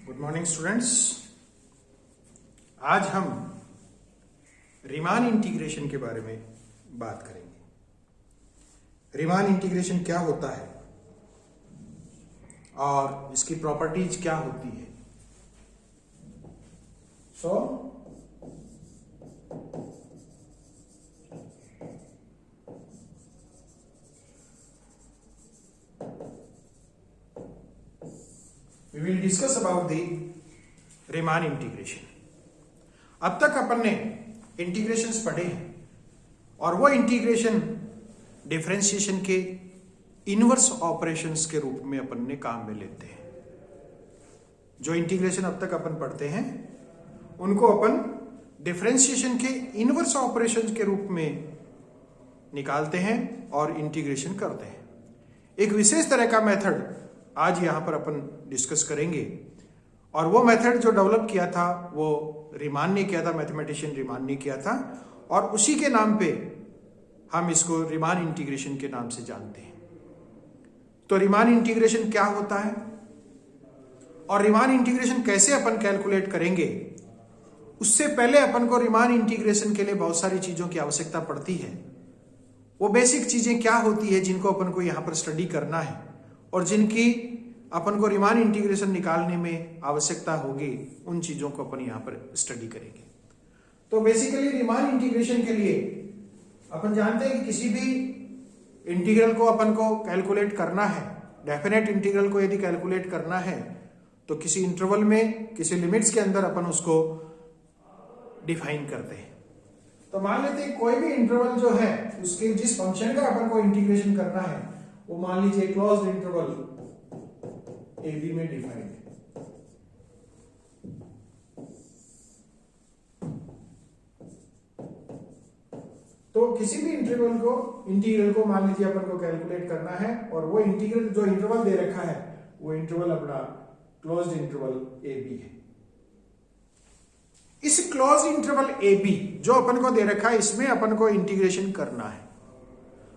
Good morning students. आज हम Riemann integration के बारे में बात करेंगे। रीमान इंटीग्रेशन क्या होता है और इसकी प्रॉपर्टीज क्या होती है। We will discuss about the Riemann integration. अब तक अपन ने इंटीग्रेशंस पढ़े हैं और वो इंटीग्रेशन डिफरेंशिएशन के इनवर्स ऑपरेशंस के रूप में अपन ने काम में लेते हैं। जो इंटीग्रेशन अब तक अपन पढ़ते हैं उनको अपन डिफरेंशिएशन के इनवर्स ऑपरेशंस के रूप में निकालते हैं और इंटीग्रेशन करते हैं। एक विशेष तरह का मेथड आज यहां पर अपन डिस्कस करेंगे और वो मेथड जो डेवलप किया था वो रीमान ने किया था, मैथमेटिशियन रीमान ने किया था और उसी के नाम पे हम इसको रीमान इंटीग्रेशन के नाम से जानते हैं। तो रीमान इंटीग्रेशन क्या होता है और रीमान इंटीग्रेशन कैसे अपन कैलकुलेट करेंगे, उससे पहले अपन को रीमान इंटीग्रेशन के लिए बहुत सारी चीजों की आवश्यकता पड़ती है। वो बेसिक चीजें क्या होती है जिनको अपन को यहां पर स्टडी करना है और जिनकी अपन को रीमान इंटीग्रेशन निकालने में आवश्यकता होगी, उन चीजों को अपन यहां पर स्टडी करेंगे। तो बेसिकली रीमान इंटीग्रेशन के लिए अपन जानते हैं कि किसी भी इंटीग्रल को अपन को कैलकुलेट करना है, डेफिनेट इंटीग्रल को यदि कैलकुलेट करना है तो किसी इंटरवल में, किसी लिमिट्स के अंदर अपन उसको डिफाइन करते हैं। तो मान लेते हैं कोई भी इंटरवल जो है उसके जिस फंक्शन का अपन को इंटीग्रेशन करना है वो मान लीजिए क्लोज्ड इंटरवल ए बी में डिफाइंड है। तो किसी भी इंटीग्रल को मान लीजिए अपन को कैलकुलेट करना है और वो इंटीग्रल जो इंटरवल दे रखा है वो इंटरवल अपना क्लोज्ड इंटरवल ए बी है। इस क्लोज्ड इंटरवल ए बी जो अपन को दे रखा है इसमें अपन को इंटीग्रेशन करना है।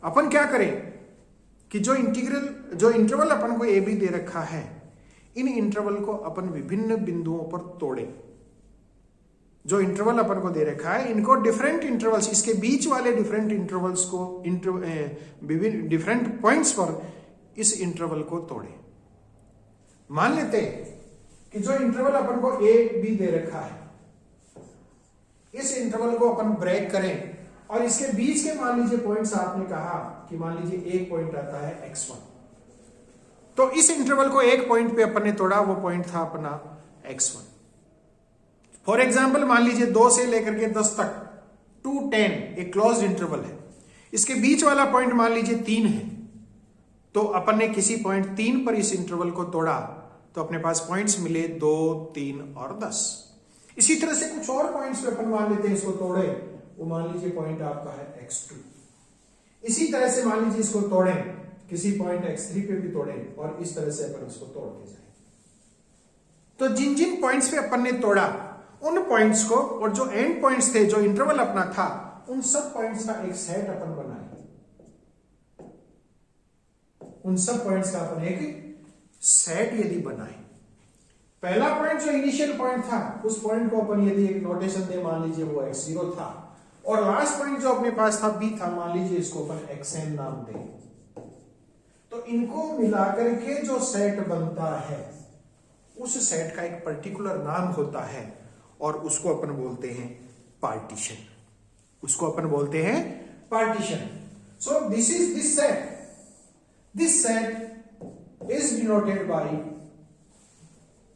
अपन क्या करें कि जो इंटरवल अपन को ए बी दे रखा है इन इंटरवल को अपन विभिन्न बिंदुओं पर तोड़ें। जो इंटरवल अपन को दे रखा है इनको डिफरेंट इंटरवल्स, इसके बीच वाले डिफरेंट इंटरवल्स को विभिन्न डिफरेंट पॉइंट्स पर इस इंटरवल को तोड़ें। मान लेते हैं कि जो इंटरवल अपन को ए बी दे रखा है इस इंटरवल को अपन ब्रेक करें और इसके बीच के मान लीजिए पॉइंट्स आपने कहा कि मान लीजिए एक पॉइंट आता है x1। तो इस इंटरवल को एक पॉइंट पे अपन ने तोड़ा, वो पॉइंट था अपना x1। फॉर एग्जांपल मान लीजिए 2 से लेकर के 10 तक 2 10 एक क्लोज्ड इंटरवल है। इसके बीच वाला पॉइंट मान लीजिए 3 है। तो अपन ने किसी पॉइंट 3 पर इस इंटरवल को तोड़ा तो अपने पास पॉइंट्स मिले 2 3 और 10। इसी तरह से कुछ और पॉइंट्स पे अपन मान लेते हैं इसको तोड़े, वो मान लीजिए पॉइंट आपका है x2। इसी तरह से मान लीजिए इसको तोड़ें, किसी पॉइंट x3 पे भी तोड़ें और इस तरह से अपन इसको तोड़ते जाएं। तो जिन जिन पॉइंट्स पे अपन ने तोड़ा उन पॉइंट्स को और जो एंड पॉइंट्स थे, जो इंटरवल अपना था, उन सब पॉइंट्स का एक सेट अपन बनाए। उन सब पॉइंट्स का अपन एक सेट यदि बनाए, पहला पॉइंट जो इनिशियल पॉइंट था उस पॉइंट को अपन यदि एक नोटेशन दे, मान लीजिए वो x0 था और लास्ट पॉइंट जो अपने पास था b था, मान लीजिए इसको अपन xn नाम दें। तो इनको मिलाकर के जो सेट बनता है उस सेट का एक पर्टिकुलर नाम होता है और उसको अपन बोलते हैं पार्टीशन। उसको अपन बोलते हैं partition. So this set is denoted bye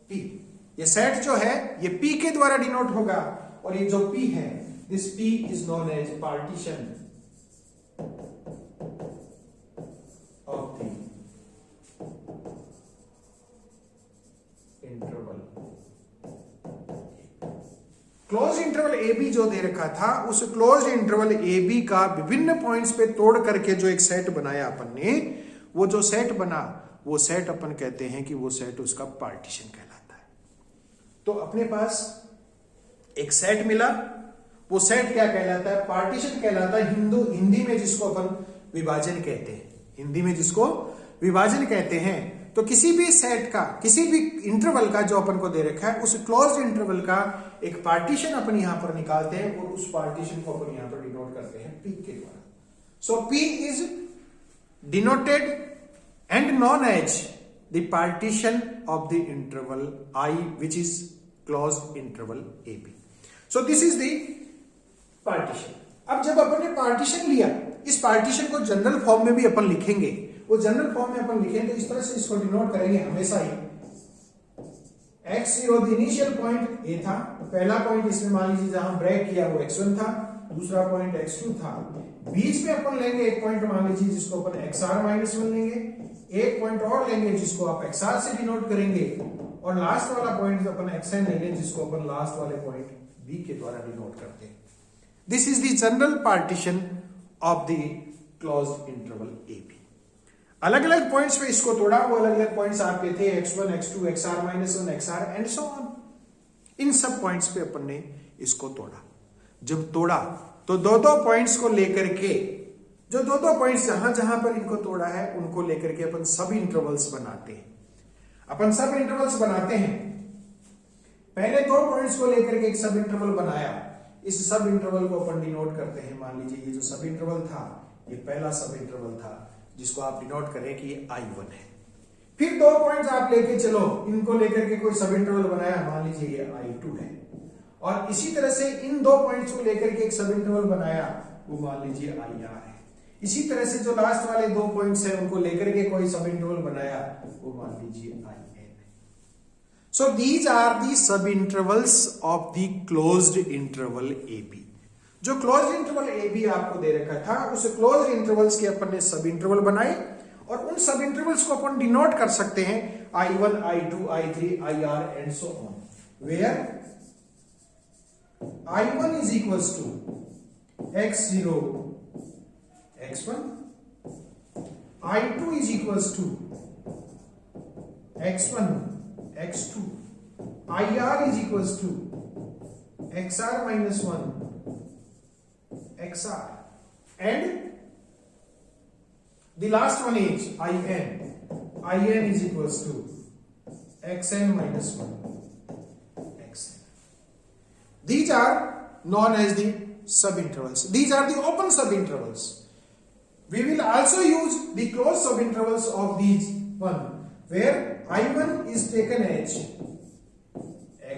P। ये सेट जो है ये P के द्वारा डिनोट होगा और ये जो P है, this P is known as partition of the interval. Close interval A B जो दे रखा था उस क्लोज इंटरवल ए बी का विभिन्न पॉइंट्स पे तोड़ करके जो एक सेट बनाया अपन ने, वो जो सेट बना वो सेट अपन कहते हैं कि वो सेट उसका पार्टीशन कहलाता है। तो अपने पास एक सेट मिला, वो सेट क्या कहलाता है? पार्टीशन कहलाता है। हिंदी में जिसको अपन विभाजन कहते हैं, हिंदी में जिसको विभाजन कहते हैं। तो किसी भी सेट का, किसी भी इंटरवल का जो अपन को दे रखा है, उस क्लोज्ड इंटरवल का एक पार्टीशन अपन यहां पर निकालते हैं और उस पार्टीशन को अपन यहां पर डिनोट करते हैं P के द्वारा. So P is denoted and known as the partition of the interval I which is closed interval AB. So this is the partition. अब जब अपन ने पार्टीशन लिया, इस पार्टीशन को जनरल फॉर्म में भी अपन लिखेंगे. वो जनरल फॉर्म में अपन लिखेंगे तो इस तरह से इसको डिनोट करेंगे हमेशा ही. x0 the initial point A था, पहला पॉइंट इसमें मान लीजिए जहां ब्रेक किया वो x1 था, दूसरा पॉइंट x2 था. बीच में अपन लेंगे एक पॉइंट मान लीजिए जिसको अपन xr-1 लेंगे, एक पॉइंट और लेंगे जिसको आप xr से डिनोट करेंगे, और लास्ट वाला पॉइंट अपन xn लेंगे जिसको अपन लास्ट वाले पॉइंट B के द्वारा डिनोट करते हैं. This is the general partition of the closed interval AB. अलग अलग पॉइंट्स पे इसको तोड़ा, वो अलग अलग पॉइंट्स आपके थे x1, x2, xr-1, xr and so on. इन सब पॉइंट्स पे अपन ने इसको तोड़ा. जब तोड़ा तो दो दो पॉइंट्स को लेकर के, जो दो दो पॉइंट्स जहां जहां पर इनको तोड़ा है उनको लेकर के अपन सब इंटरवल्स बनाते हैं. अपन सब इंटरवल्स बनाते हैं. पहले दो पॉइंट्स को लेकर के एक सब इंटरवल बनाया. इस सब इंटरवल को अपन डिनोट करते हैं. मान लीजिए ये जो सब इंटरवल था, ये पहला सब इंटरवल था जिसको आप डिनोट करें कि ये I1 है. फिर दो पॉइंट्स आप लेके चलो, इनको लेकर के कोई सब इंटरवल बनाया, मान लीजिए ये I2 है. और इसी तरह से इन दो पॉइंट्स को लेकर के एक सब इंटरवल बनाया, वो मान लीजिए IR है. इसी तरह से जो लास्ट वाले दो पॉइंट्स हैं उनको लेकर के कोई सब इंटरवल बनाया, वो मान लीजिए IN है. सो दीज आर दी सब intervals of the closed interval AB. जो क्लोज्ड इंटरवल AB आपको दे रखा था, उस क्लोज्ड इंटरवल्स के अपन ने सब इंटरवल बनाए, और उन सब इंटरवल्स को अपन डिनोट कर सकते हैं I1, I2, I3, IR and so on, where I1 is equals to x0 x1, I2 is equals to x1 x2, IR is equals to xr-1 xr, and the last one is IN is equals to xn-1 xn. These are known as the subintervals. These are the open subintervals. We will also use the closed subintervals of these one, where I1 is taken as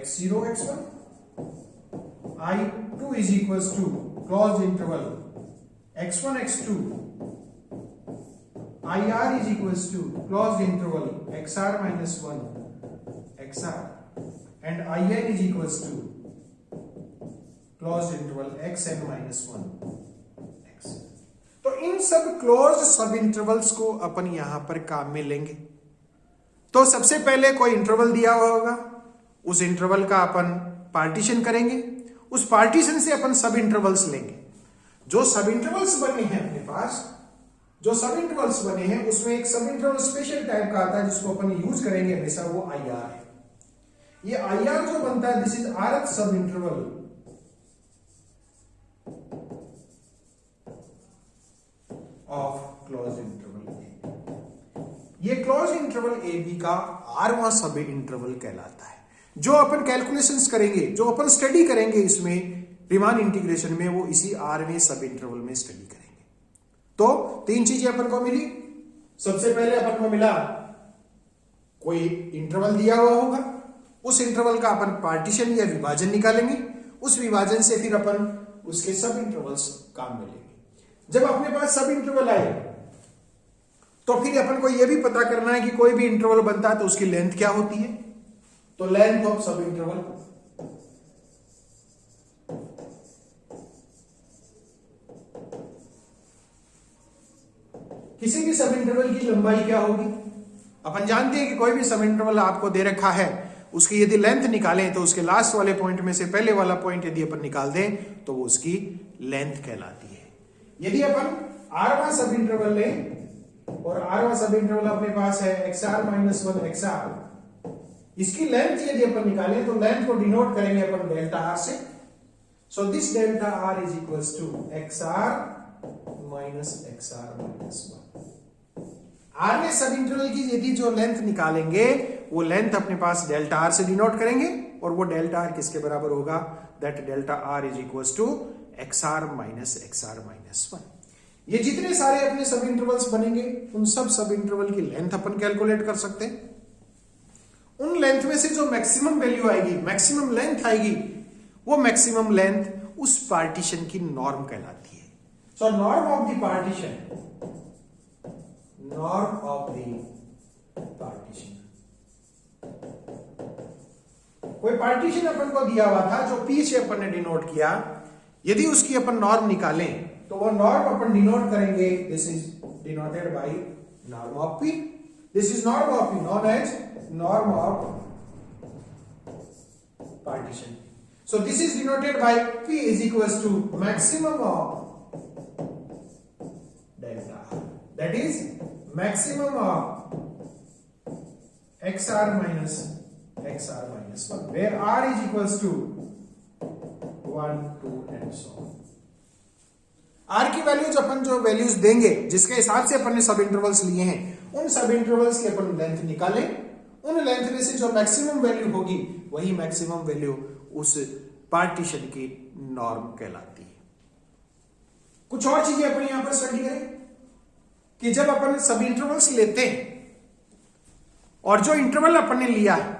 x0 x1, I2 is equals to closed interval x1 x2, IR is equals to closed interval xr-1 xr, and IN is equals to closed interval xn-1 xn. तो इन सब closed सब intervals को अपन यहां पर काम में लेंगे. तो सबसे पहले कोई इंटरवल दिया हुआ होगा, उस इंटरवल का अपन पार्टीशन करेंगे, उस पार्टीशन से अपन सब इंटरवल्स लेंगे. जो सब इंटरवल्स बने हैं अपने पास, जो सब इंटरवल्स बने हैं उसमें एक सब इंटरवल स्पेशल टाइप का आता है जिसको अपन यूज करेंगे हमेशा, वो IR है. ये IR जो बनता है, दिस इज rth सब interval of closed interval AB. ये क्लोज्ड इंटरवल AB का आरवां सब इंटरवल कहलाता है. जो अपन कैलकुलेशंस करेंगे, जो अपन स्टडी करेंगे इसमें रीमान इंटीग्रेशन में, वो इसी आरवें सब इंटरवल में स्टडी करेंगे. तो तीन चीजें अपन को मिली. सबसे पहले अपन को मिला कोई इंटरवल दिया हुआ होगा, उस इंटरवल का अपन पार्टीशन या विभाजन निकालेंगे, उस विभाजन से फिर अपन उसके सब इंटरवल्स काम में लेंगे. जब अपने पास सब इंटरवल आए तो फिर अपन को यह भी पता करना है कि कोई भी इंटरवल बनता है तो उसकी लेंथ क्या होती है. तो लेंथ ऑफ सब इंटरवल, किसी भी सब इंटरवल की लंबाई क्या होगी. अपन जानते हैं कि कोई भी सब इंटरवल आपको दे रखा है, उसकी यदि लेंथ निकालें तो उसके लास्ट वाले पॉइंट में से पहले वाला पॉइंट यदि अपन निकाल दें तो वो उसकी लेंथ कहलाती है. यदि अपन आरवां सब इंटरवल लें और आरवां सब इंटरवल अपने पास है xr-1 xr, इसकी लेंथ यदि अपन निकालें तो लेंथ को डिनोट करेंगे अपन डेल्टा आर से. So this delta R is equals to xr-1. R में सब इंटरवल की यदि जो लेंथ निकालेंगे वो लेंथ अपने पास डेल्टा आर से डिनोट करेंगे और वो डेल्टा आर किसके बराबर होगा, that delta R is equal to X R minus one. ये जितने सारे अपने सब इंटरवल्स बनेंगे उन सब इंटरवल की लेंथ अपन कैलकुलेट कर सकते हैं। उन लेंथ में से जो मैक्सिमम वैल्यू आएगी, मैक्सिमम लेंथ आएगी, वो मैक्सिमम लेंथ उस पार्टीशन की नॉर्म कहलाती है। So norm of the partition, norm of the partition, कोई पार्टीशन अपन को दिया हुआ था जो P से अपन ने डिनोट किया, यदि उसकी अपन नॉर्म निकालें तो वो नॉर्म अपन डिनोट करेंगे, this is denoted by norm of P, this is norm of P known as norm of partition. So this is denoted by P is equals to maximum of delta, that is maximum of XR minus 1, where R is equals to 1, 2 and so on. R की values अपन जो values देंगे जिसके हिसाब से अपन ने सब intervals लिए हैं, उन सब इंटरवल्स की अपन लेंथ निकालें, उन लेंथ में से जो मैक्सिमम वैल्यू होगी वही मैक्सिमम वैल्यू उस पार्टीशन की नॉर्म कहलाती है। कुछ और चीजें अपन यहां पर स्टडी करें कि जब अपन सब इंटरवल्स लेते हैं और जो इंटरवल अपन ने लिया है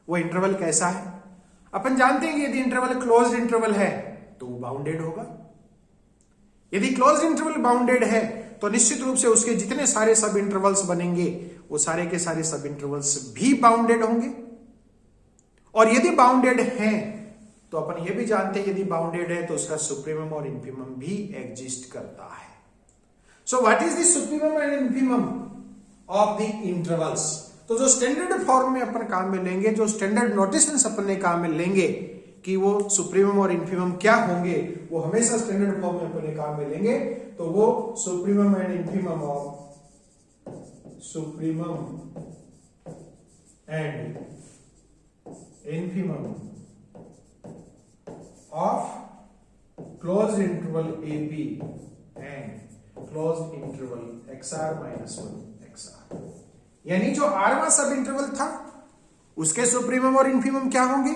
वो इंटरवल कैसा है, अपन जानते हैं कि यदि इंटरवल क्लोज्ड इंटरवल है तो वो बाउंडेड होगा। यदि क्लोज्ड इंटरवल बाउंडेड है तो निश्चित रूप से उसके जितने सारे सब इंटरवल्स बनेंगे वो सारे के सारे सब इंटरवल्स भी बाउंडेड होंगे। और यदि बाउंडेड हैं तो अपन ये भी जानते हैं यदि बाउंडेड है तो उसका सुप्रीमम और इन्फीमम भी एग्जिस्ट करता है। So what is the supremum and infimum of the intervals? तो जो स्टैंडर्ड फॉर्म में अपन काम में लेंगे, जो स्टैंडर्ड नोटेशंस अपन ने काम में लेंगे कि वो सुप्रीमम और इन्फीमम क्या होंगे, वो हमेशा स्टैंडर्ड फॉर्म में अपन काम में लेंगे। तो वो supremum and infimum of supremum and infimum of closed interval AB and closed interval XR minus 1 XR, यानी जो आरवां सब इंटरवल था उसके सुप्रीमम और इन्फीमम क्या होंगे,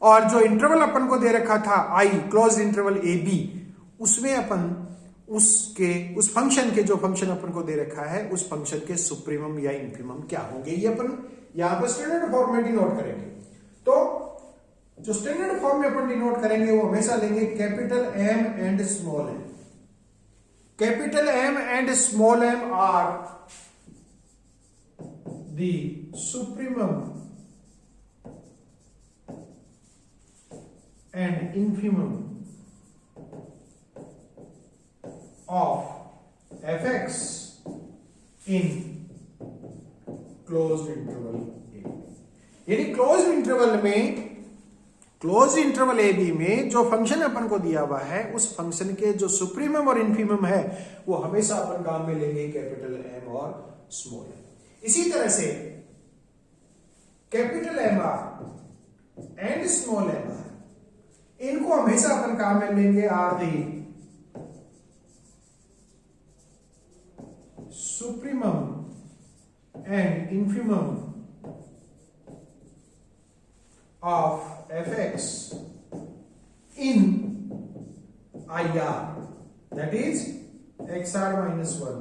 और जो इंटरवल अपन को दे रखा था I क्लोज्ड इंटरवल AB, उसमें अपन उस फंक्शन के जो फंक्शन अपन को दे रखा है उस फंक्शन के सुप्रीमम या इन्फीमम क्या होंगे, ये अपन यहां पर स्टैंडर्ड फॉर्म में डिनोट करेंगे। तो जो स्टैंडर्ड फॉर्म में अपन डिनोट करेंगे वो हमेशा लेंगे capital M and small m। Capital M and small m are the supremum and infimum of fx in closed interval A। यानी क्लोज इंटरवल ए बी में जो फंक्शन अपन को दिया हुआ है उस फंक्शन के जो सुप्रीमम और इन्फीमम है वो हमेशा अपन काम में लेंगे कैपिटल M और स्मॉल m। इसी तरह से capital M R and small m R, इनको हमेशा अपन काम में लेंगे are the supremum and infimum of fx in IR, that is XR minus 1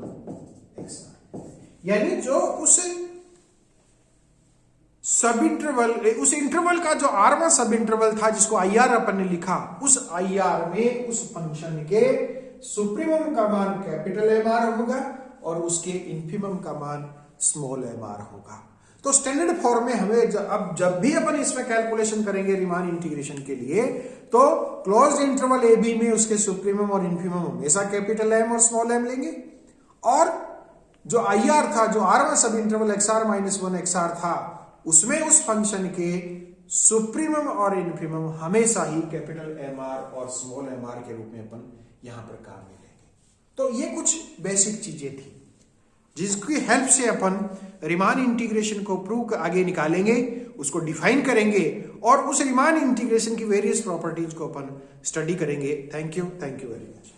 XR। यानी जो उस सब इंटरवल, उस इंटरवल का जो आरवां सब इंटरवल था जिसको IR अपन ने लिखा, उस IR में उस फंक्शन के सुप्रीमम का मान कैपिटल MR होगा और उसके इन्फीमम का मान स्मॉल MR होगा। तो स्टैंडर्ड फॉर्म में हमें अब जब भी अपन इसमें कैलकुलेशन करेंगे रीमान इंटीग्रेशन के लिए, तो क्लोज्ड इंटरवल ए बी में उसके सुप्रीमम और इन्फीमम हमेशा कैपिटल M और स्मॉल m लेंगे, और जो IR था, जो आरवां सब इंटरवल XR माइनस 1 XR था, उसमें उस फंक्शन के सुप्रीमम और इन्फीमम हमेशा ही कैपिटल MR और स्मॉल MR के रूप में अपन यहां पर काम में लेंगे। तो ये कुछ बेसिक चीजें थी जिसकी हेल्प से अपन रीमान इंटीग्रेशन को प्रूव आगे निकालेंगे, उसको डिफाइन करेंगे और उस रीमान इंटीग्रेशन की वेरियस प्रॉपर्टीज को अपन स्टडी करेंगे। Thank you very much.